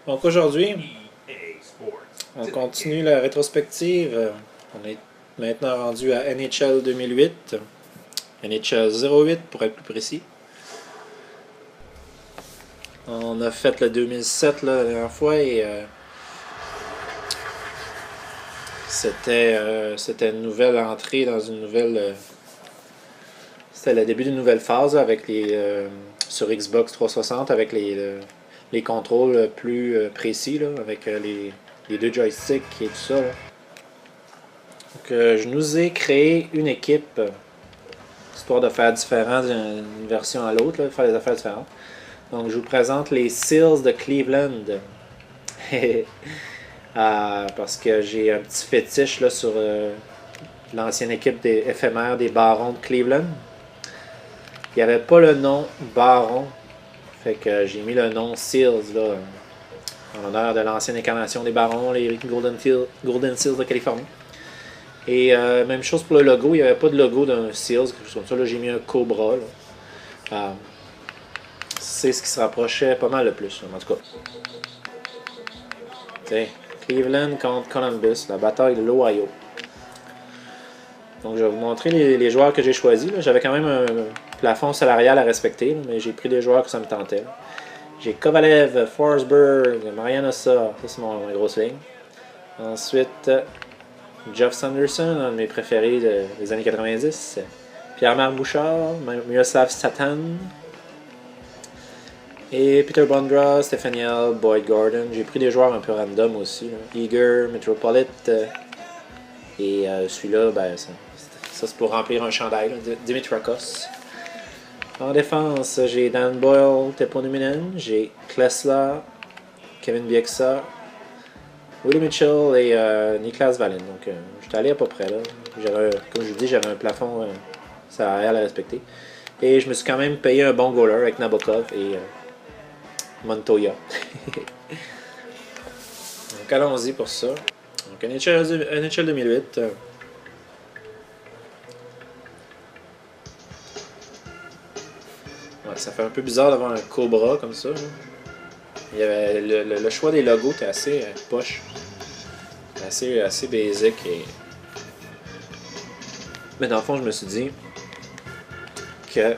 Donc aujourd'hui, on continue la rétrospective. On est maintenant rendu à NHL 2008, NHL 08 pour être plus précis. On a fait le 2007 là, la dernière fois et c'était une nouvelle entrée dans une nouvelle. C'était le début d'une nouvelle phase là, avec sur Xbox 360 avec les contrôles plus précis là, avec les deux joysticks et tout ça. Là. Donc, je nous ai créé une équipe histoire de faire différent d'une version à l'autre, de faire des affaires différentes. Donc, je vous présente les Seals de Cleveland. Parce que j'ai un petit fétiche là, sur l'ancienne équipe des éphémères des Barons de Cleveland. Il n'y avait pas le nom Baron. Fait que j'ai mis le nom Seals là, en l'honneur de l'ancienne incarnation des Barons, les Golden Seals de Californie. Et même chose pour le logo, il n'y avait pas de logo d'un Seals, quelque chose comme ça. Là, j'ai mis un Cobra. C'est ce qui se rapprochait pas mal le plus, en tout cas. Tiens, Cleveland contre Columbus, la bataille de l'Ohio. Donc, je vais vous montrer les joueurs que j'ai choisis. J'avais quand même un plafond salarial à respecter, là, mais j'ai pris des joueurs que ça me tentait. J'ai Kovalev, Forsberg, Marian Hossa, ça c'est ma grosse ligne. Ensuite, Jeff Sanderson, un de mes préférés des années 90. Pierre-Marc Bouchard, Miroslav Satan. Et Peter Bondra, Stephaniel, Boyd Gordon. J'ai pris des joueurs un peu random aussi. Là. Eager, Metropolite. Et celui-là, ben, ça c'est pour remplir un chandail. Là, Dimitrakos. En défense, j'ai Dan Boyle, Teppo Numinen. J'ai Klesla, Kevin Bieksa, Willie Mitchell et Niklas Wallin. Donc, j'étais allé à peu près là. Comme je vous dis, j'avais un plafond salarial à respecter. Et je me suis quand même payé un bon goaler avec Nabokov et Montoya. Donc, allons-y pour ça. Donc, NHL 2008. Ouais, ça fait un peu bizarre d'avoir un Cobra comme ça. Là. Il y avait le choix des logos était assez poche. Assez basic. Mais dans le fond, je me suis dit que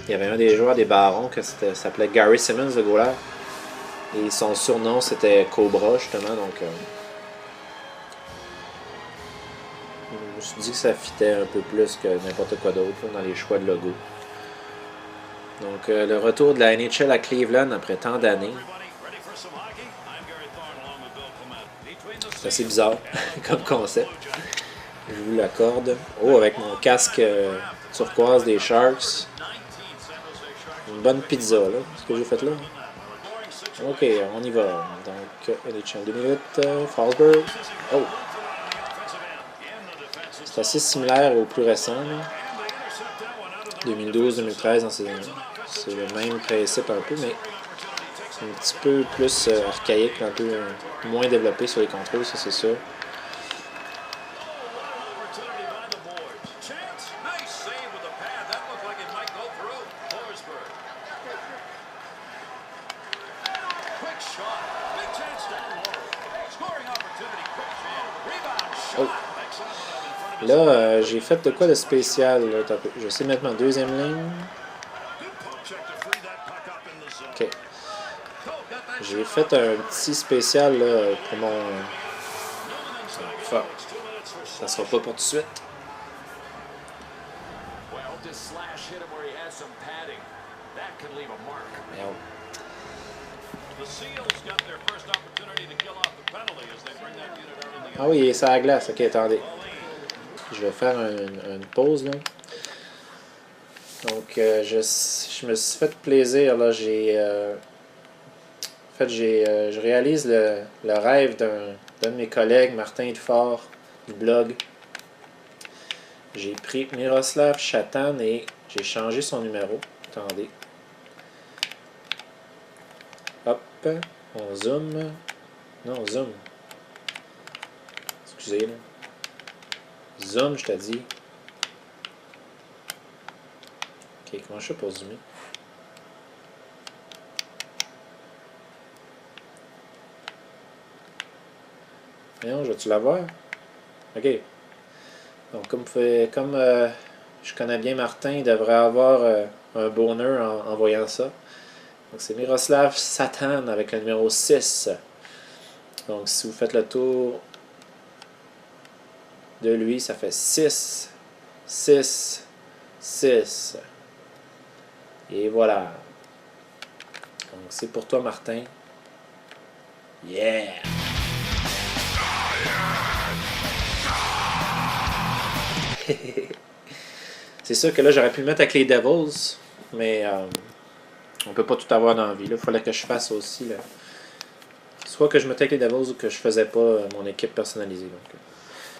il y avait un des joueurs des Barons qui s'appelait Gary Simmons, le goaler. Et son surnom, c'était Cobra, justement. Donc, je me suis dit que ça fitait un peu plus que n'importe quoi d'autre dans les choix de logo. Donc, le retour de la NHL à Cleveland après tant d'années. C'est assez bizarre comme concept. Je vous l'accorde. Oh, avec mon casque turquoise des Sharks. Une bonne pizza, là. Ce que j'ai fait là. Ok, on y va. Donc, NHL 2008, Forsberg. Oh! C'est assez similaire au plus récent, là. 2012-2013 dans ces années. C'est le même principe un peu, mais c'est un petit peu plus archaïque, un peu moins développé sur les contrôles, ça c'est sûr. Oh. Là, j'ai fait de quoi de spécial. Là, je sais mettre ma deuxième ligne. Ok. J'ai fait un petit spécial là, pour mon... Enfin, ça sera pas pour tout de suite. Merde. Ah oui, c'est à la glace. Ok, attendez. Je vais faire une pause là. Donc, je me suis fait plaisir là. En fait, je réalise le rêve d'un de mes collègues, Martin Dufort, du blog. J'ai pris Miroslav Chatan et j'ai changé son numéro. Attendez. Hop, on zoom. Non, zoom. Excusez, là. Zoom, je t'ai dit. Ok, comment je fais pour zoomer? Voyons, je vais-tu l'avoir? Ok. Donc, comme je connais bien Martin, il devrait avoir un bonheur en voyant ça. Donc, c'est Miroslav Satan avec le numéro 6. Donc, si vous faites le tour de lui, ça fait 6, 6, 6. Et voilà. Donc, c'est pour toi, Martin. Yeah! C'est sûr que là, j'aurais pu le mettre avec les Devils, mais on peut pas tout avoir dans la vie. Il fallait que je fasse aussi. Là. Soit que je mettais avec les Devils ou que je faisais pas mon équipe personnalisée. Donc,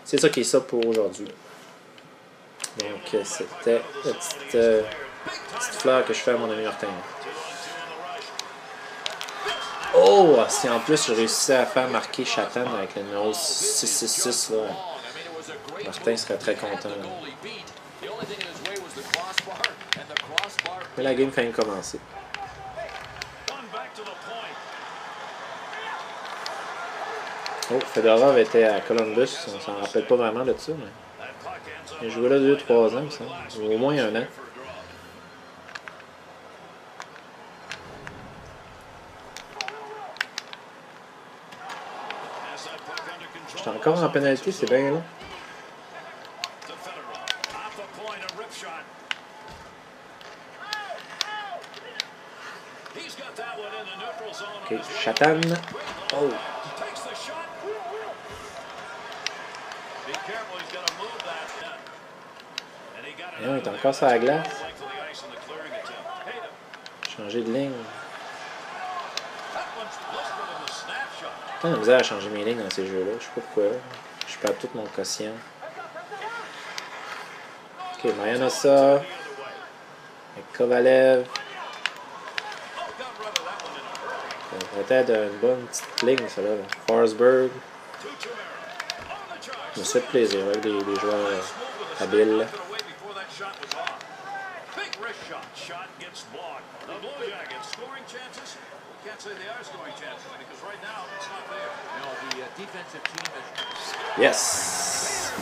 c'est ça qui est ça pour aujourd'hui. Donc, c'était la petite fleur que je fais à mon ami Martin. Oh! Si en plus je réussissais à faire marquer Chatan avec le numéro 666, là, Martin serait très content. Là. Mais la game vient de commencer. Oh, Fedorov était à Columbus. On s'en rappelle pas vraiment de ça, mais il a joué là 2-3 ans, ça. Au moins 1 an. J'étais encore en pénalité, c'est bien là. Ok, Chatan. Oh! Et on est encore sur la glace. Changer de ligne. J'ai de la misère à changer mes lignes dans ces jeux-là. Je sais pas pourquoi. Je perds tout mon quotient. Ok, Mayanosa. Avec Kovalev. Ça devrait être une bonne petite ligne, ça là. Forsberg. Je me suis fait plaisir avec des joueurs habiles. Yes!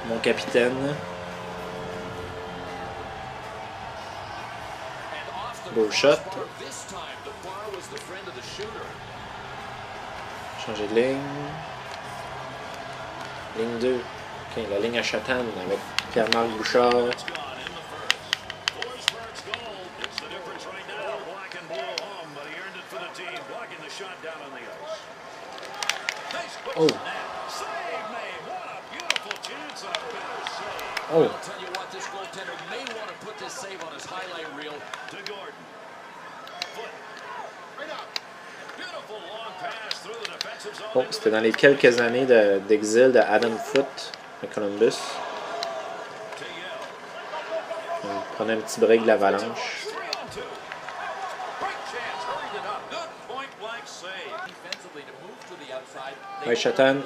Mon capitaine. Beau shot. Changer de ligne. Ligne 2. Ok, la ligne à Chatan avec Pierre-Marc Bouchard. Oh! Oh! Oh, c'était dans les quelques années d'exil de Adam Foote à Columbus. On prenait un petit break de l'Avalanche. Ouais, Chatan.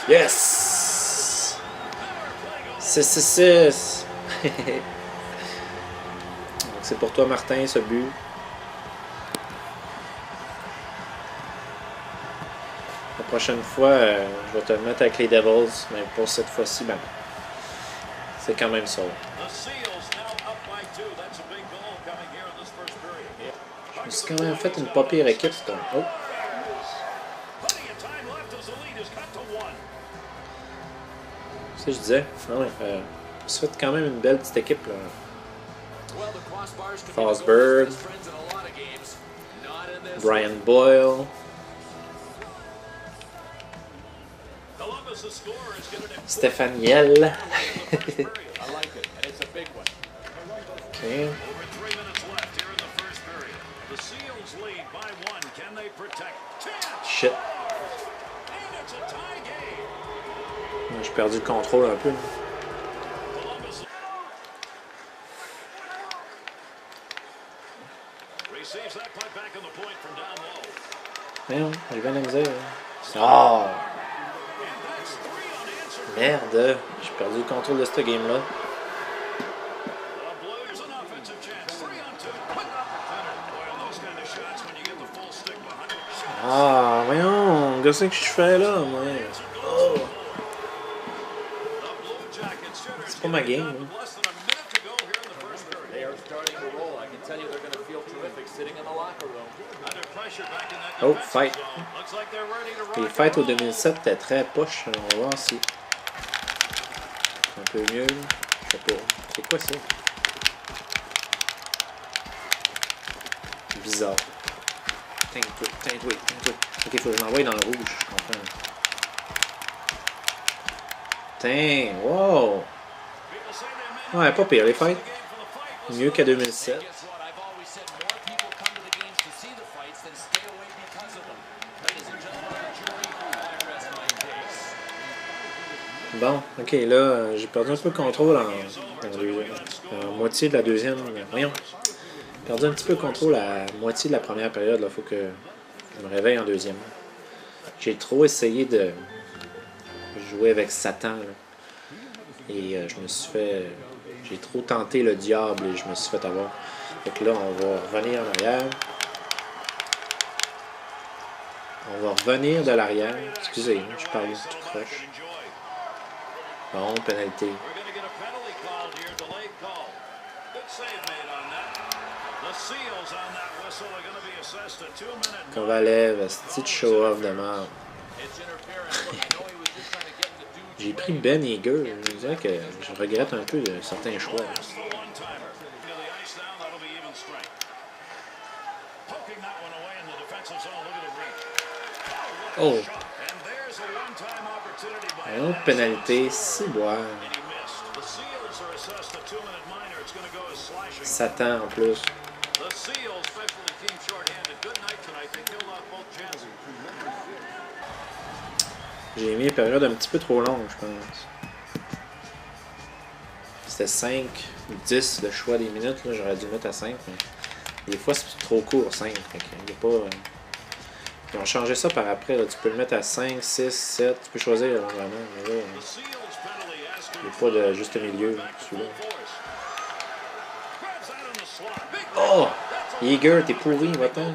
Yes! 6-6-6! Donc c'est pour toi, Martin, ce but. La prochaine fois, je vais te le mettre avec les Devils, mais pour cette fois-ci, ben, c'est quand même ça. Je me suis quand même fait une pas pire équipe. Oh! C'est ce que je disais. Ah ouais, je me suis fait quand même une belle petite équipe. Là. Forsberg. Brian Boyle. Stéphane Yell. Okay. Shit. J'ai perdu le contrôle un peu. Merde, j'ai bien la misère. Oh! Merde! J'ai perdu le contrôle de ce game-là. Ah, voyons! Qu'est-ce que je fais là, moi? Oh. C'est pas ma game. Hein. Oh, fight. Les fights au 2007 étaient très poche. On va voir si. Un peu mieux. Je sais pas. C'est quoi ça? Bizarre. Teinte-toi. Ok, faut que je l'envoie dans le rouge. Je comprends. Tiens, wow! Ouais, pas pire les fights. Mieux qu'à 2007. Bon, ok, là, j'ai perdu un peu le contrôle en moitié de la deuxième. Voyons. J'ai perdu un petit peu le contrôle à moitié de la première période. Il faut que je me réveille en deuxième. J'ai trop essayé de jouer avec Satan. Là. Et je me suis fait. J'ai trop tenté le diable et je me suis fait avoir. Fait que là, on va revenir en arrière. On va revenir de l'arrière. Excusez, je parle tout croche. Bon, pénalité. Kovalev, petit show-off de mort. J'ai pris Ben Eager. Je dirais que je regrette un peu de certains choix. Oh! Une autre pénalité, si boire. Satan en plus. J'ai mis une période un petit peu trop longue, je pense. C'était 5 ou 10 le choix des minutes. J'aurais dû mettre à 5. Mais des fois, c'est trop court, 5. Il y a pas, ils ont changé ça par après. Là. Tu peux le mettre à 5, 6, 7. Tu peux choisir là, vraiment. Mais là, il n'y a pas de juste milieu, celui-là. Oh! Eager, t'es pourri, va-t'en.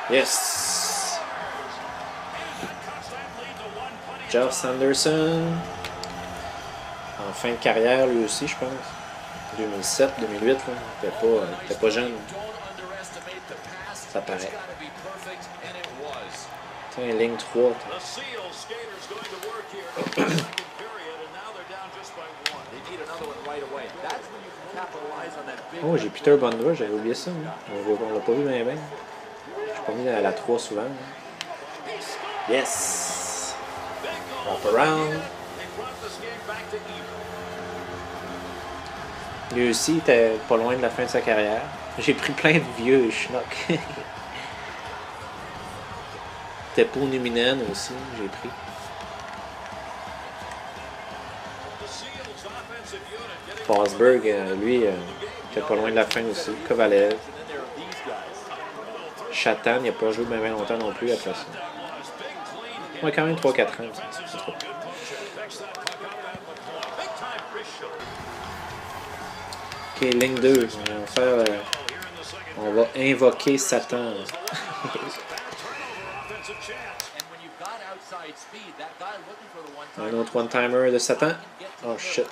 Yes! Josh Sanderson. En fin de carrière, lui aussi, je pense. 2007, 2008, là. Il était pas jeune. Ça paraît. Tiens, ligne 3. Oh, j'ai Peter Bondra, j'avais oublié ça. Hein. On l'a pas vu bien. J'ai pas mis la 3 souvent. Hein. Yes! Wrap around. Lui aussi était pas loin de la fin de sa carrière. J'ai pris plein de vieux schnocks. Teppo Numinen aussi, j'ai pris. Forsberg, lui, était pas loin de la fin aussi. Kovalev. Chatan, il n'a pas joué bien longtemps non plus après ça. Ouais, quand même 3-4 ans. C'est trop. Ok, ligne 2. On va invoquer Satan. Un autre one-timer de Satan. Oh shit.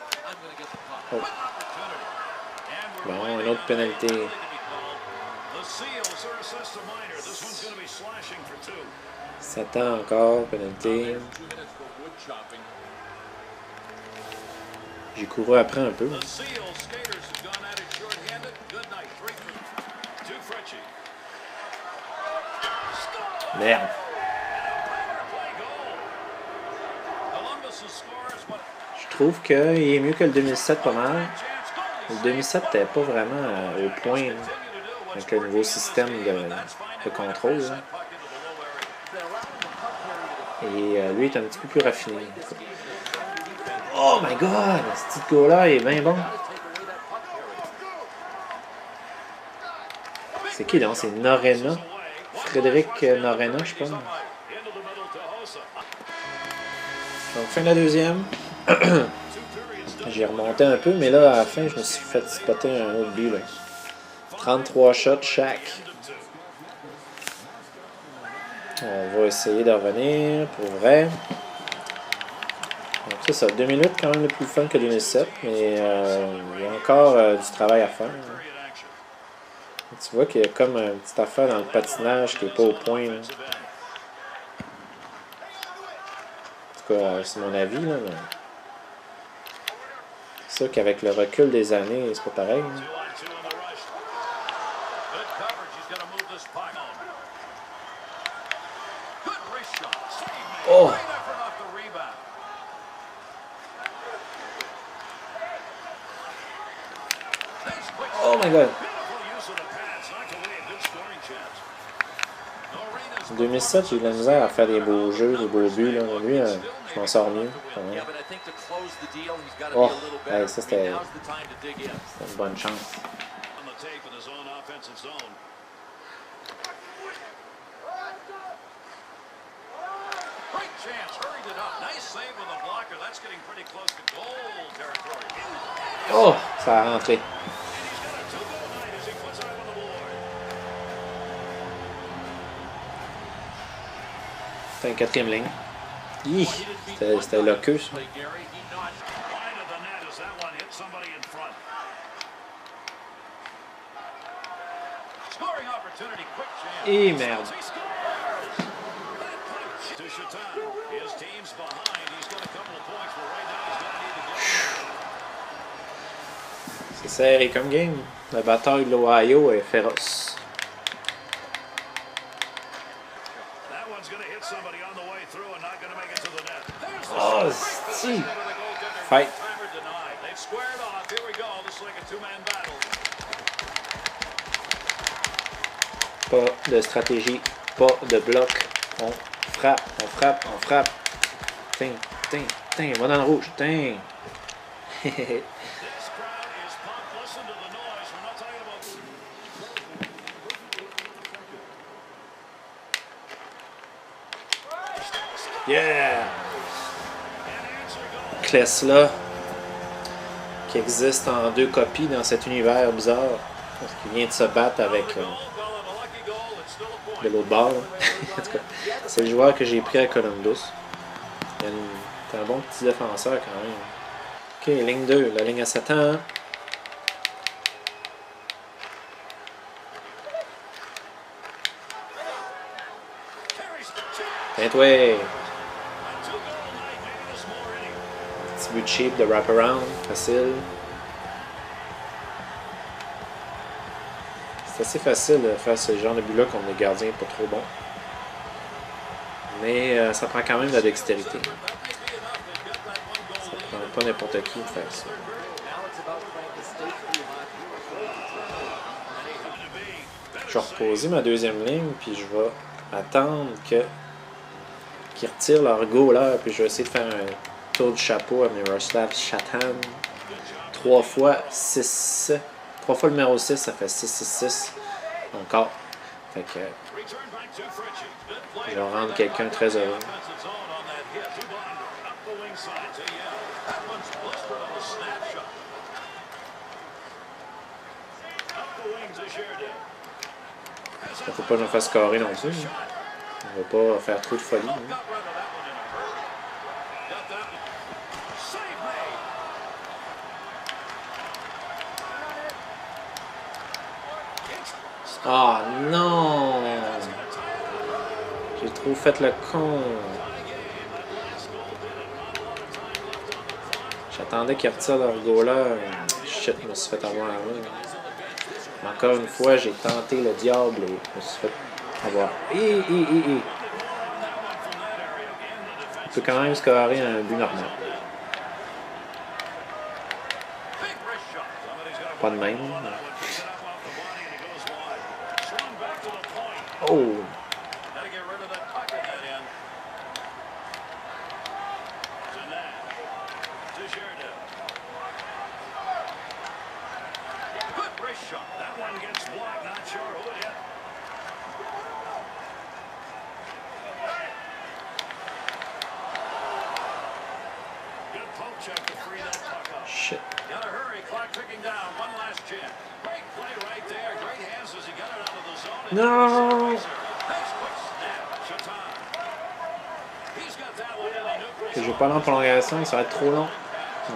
Oh. Bon, une autre pénalité. Satan encore, pénalité. J'ai couru après un peu. Merde. Je trouve qu'il est mieux que le 2007 pas mal. Le 2007 n'était pas vraiment au point là, avec le nouveau système de contrôle. Là. Et lui est un petit peu plus raffiné. Oh my god! Ce petit gars-là est bien bon. C'est qui donc? C'est Norena. Frédéric Norena, je pense. Donc, fin de la deuxième. J'ai remonté un peu, mais là, à la fin, je me suis fait spotter un autre but. Là. 33 shots chaque. On va essayer de revenir pour vrai. Donc, c'est ça. 2 minutes, quand même le plus fun que 2007, mais il y a encore du travail à faire. Hein. Tu vois qu'il y a comme une petite affaire dans le patinage qui n'est pas au point. Là. En tout cas, c'est mon avis. Là, mais... C'est sûr qu'avec le recul des années, c'est pas pareil. Hein. Oh! Oh my god! En 2007, j'ai eu de la misère à faire des beaux jeux, des beaux buts. Là. Lui, je m'en sors mieux. Oh, hey, ça c'était une bonne chance. Oh, ça a rentré. C'est une quatrième ligne. C'était le queue, ça. Et merde. C'est serré comme game. La bataille de l'Ohio est féroce. Oh, c'est... Fight. Pas de stratégie, pas de bloc. On frappe, on frappe, on frappe. Ting, ting, ting, va dans le rouge, ting. Yeah! Klesla, qui existe en 2 copies dans cet univers bizarre, parce qu'il vient de se battre avec de l'autre bord. En tout cas, c'est le joueur que j'ai pris à Columbus. C'est un bon petit défenseur quand même. Ok, ligne 2, la ligne à 7 ans. Tiens-toi! Petit but cheap de wraparound, facile. C'est assez facile de faire ce genre de but-là contre des gardiens pas trop bons. Mais ça prend quand même de la dextérité. Ça prend pas n'importe qui de faire ça. Je vais reposer ma deuxième ligne, puis je vais attendre qu'ils retirent leur goaler, puis je vais essayer de faire un tour du chapeau à Miroslav Shatan. 3 fois 6. 3 fois le numéro 6, ça fait 6-6-6. Encore. Fait que je vais rendre quelqu'un très heureux. Il ne faut pas que je me fasse scorer non plus. On ne va pas faire trop de folie. Hein. Ah non! J'ai trop fait le con. J'attendais qu'ils retirent leur goaler. Shit, je me suis fait avoir. Encore une fois, j'ai tenté le diable et je me suis fait avoir. Il peut quand même scorer un but normal. Pas de même. Oh! Shit. Non! Je vais pas aller en prolongation, ça va être trop long.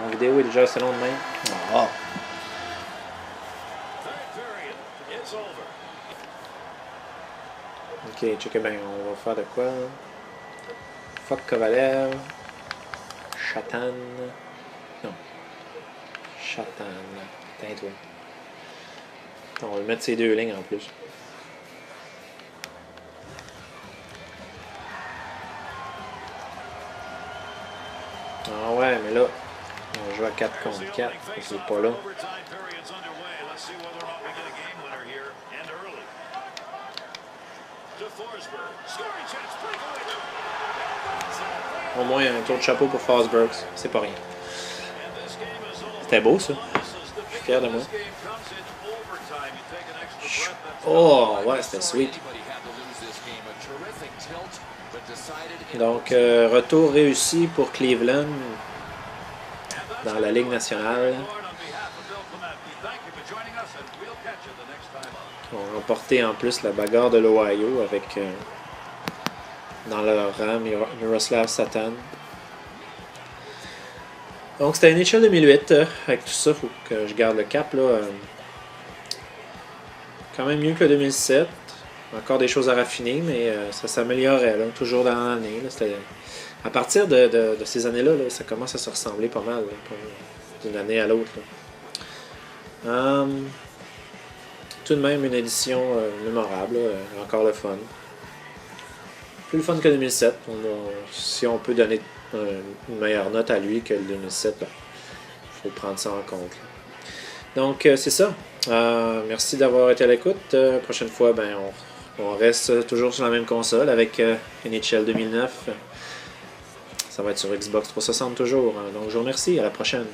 Mon vidéo est déjà assez long de même. Oh. Ok, check bien, on va faire de quoi? Fuck Kovalev. Chatan. Non. Chatan. Tais-toi. On va mettre ces deux lignes en plus. Ah ouais, mais là, on joue à 4 contre 4. C'est pas là. Au moins un tour de chapeau pour Forsberg, c'est pas rien. C'était beau ça. Je suis fier de moi. Oh, ouais, c'était sweet. Donc, retour réussi pour Cleveland dans la Ligue nationale. Ils ont remporté en plus la bagarre de l'Ohio avec dans leur rang Miroslav Satan. Donc c'était NHL 2008. Avec tout ça, il faut que je garde le cap. Là, quand même mieux que le 2007. Encore des choses à raffiner, mais ça s'améliorait toujours dans l'année. À partir de ces années-là, ça commence à se ressembler pas mal d'une année à l'autre. Tout de même une édition mémorable, encore le fun. Plus le fun que 2007. Si on peut donner une meilleure note à lui que le 2007, il faut prendre ça en compte. Donc c'est ça. Merci d'avoir été à l'écoute. Prochaine fois, on reste toujours sur la même console avec NHL 2009. Ça va être sur Xbox 360 toujours. Donc je vous remercie. À la prochaine.